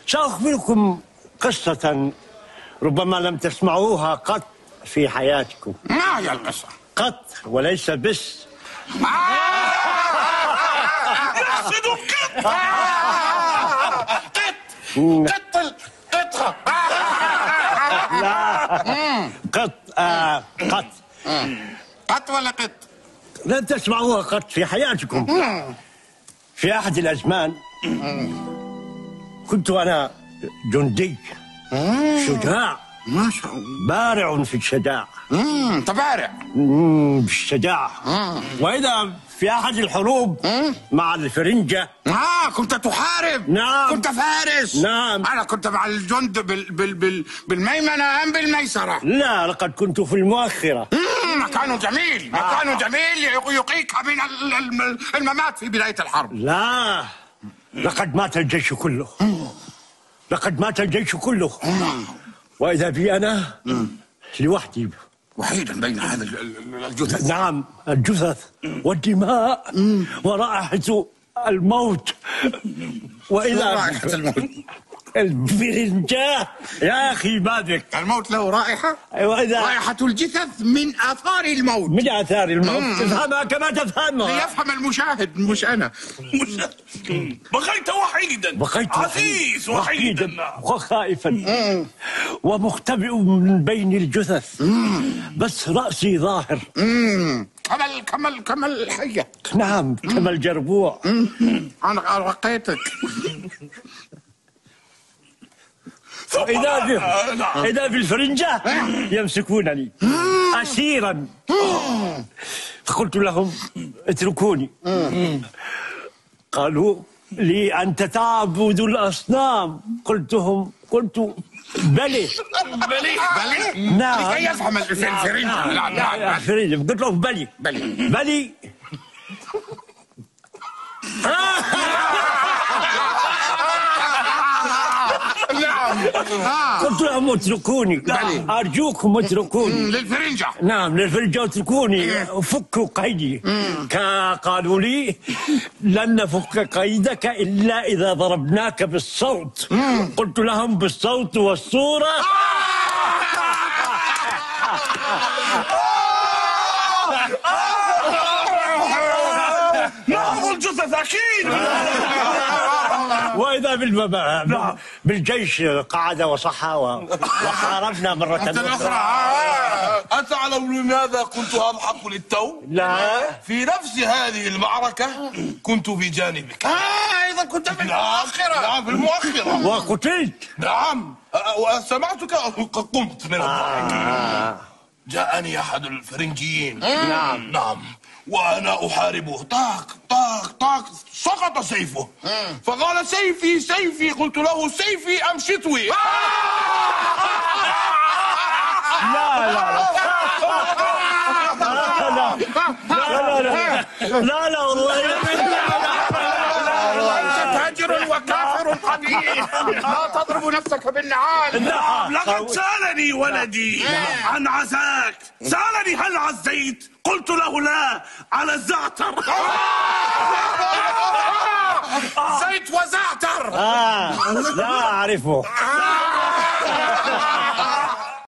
سأخبركم قصة ربما لم تسمعوها قط في حياتكم. ما هي القصة؟ قط وليس بس. يقصد قط. قط. لا قط. قط. قط ولا قط؟ لن تسمعوها قط في حياتكم. في أحد الأزمان كنت أنا جندي شجاع، ما شاء الله، بارع في الشجاعة. انت بارع بالشجاعة. وإذا في أحد الحروب مع الفرنجة. كنت تحارب. نعم. كنت فارس. نعم. أنا كنت مع الجند بالميمنة أم بالميسرة؟ لا، لقد كنت في المؤخرة. مكان جميل، مكان جميل يقيك من الممات في بداية الحرب. لا، لقد مات الجيش كله. لقد مات الجيش كله. وإذا بي أنا لوحدي، وحيدا بين هذا الجثث. نعم، الجثث والدماء ورائحة الموت. وإذا رائحة الموت. الفرنجة يا أخي ما بك. الموت له رائحة؟ وإذا رائحة الجثث من آثار الموت. من آثار الموت. تفهمها كما تفهمها. ليفهم المشاهد مش أنا. بقيت وحيدا. بقيت عزيز وحيدا وخائفا ومختبئ من بين الجثث. بس رأسي ظاهر. كما الحية. نعم، كما الجربوع. أنا رقيتك. إذا بالفرنجة يمسكونني أسيرا. فقلت لهم اتركوني. قالوا لي أنت تعبد الأصنام. قلت بلي. نعم. لكي يفهم الفرنجة. قلت لهم بلي. قلت لهم اتركوني. أرجوكم اتركوني. للفرنجة. نعم، للفرنجة اتركوني. فكوا قيدي. قالوا لي لن نفك قيدك إلا إذا ضربناك بالصوت. قلت لهم بالصوت والصورة. نأخذ الجثث أكيد. وإذا بالجيش قعد وصحى وحاربنا مرة أخرى. أتعلم لماذا كنت أضحك للتو؟ لا. في نفس هذه المعركة كنت بجانبك. إذا كنت في المؤخرة. نعم، في المؤخرة. وقتلت. نعم، وسمعتك قمت من الضحك. جاءني أحد الفرنجيين. نعم، وأنا أحاربه. طاق سقط سيفه. فقال سيفي. قلت له سيفي أم شتوي؟ لا والله. تاجر وكافر قبيح. لا تضرب نفسك بالنعال. نعم، لقد سألني ولدي عن عزاك. سألني هل عزيت؟ قلت له لا، على الزعتر. زيت وزعتر. لا أعرفه.